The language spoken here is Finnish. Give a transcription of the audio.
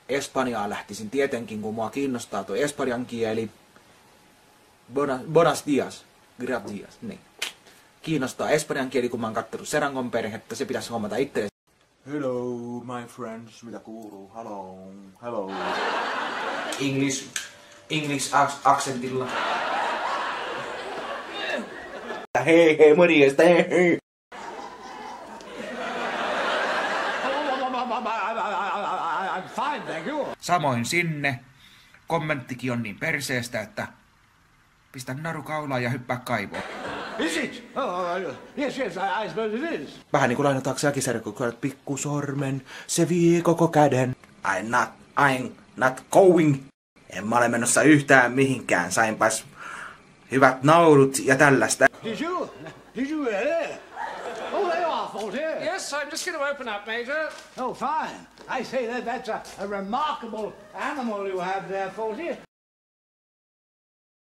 Espanjaan lähtisin tietenkin, kun mua kiinnostaa tuo espanjan kieli. Buenos dias. Gracias. Niin. Kiinnostaa espanjan kieli, kun mä oon kattonut Serangon perhettä. Se pitäisi hommata itse. Hello, my friends. Mitä kuuluu? Hello. English aksentilla. Hei, morjesta, hei. I'm fine, thank you. Samoin sinne. Kommenttikin on niin perseestä, että pistä naru kaulaan ja hyppää kaivoon. Is it? Yes, I suppose it is. Vähän niinku lainataanko Äkisärjä, kun kuolet pikkusormen, se vie koko käden. I'm not going. En mä ole menossa yhtään mihinkään, sainpas hyvät naulut ja tällaista. Did you really? Oh, they are, Fortier. Yes, I'm just going to open up, Major. Oh, fine. I say that's a remarkable animal you have there, Fortier.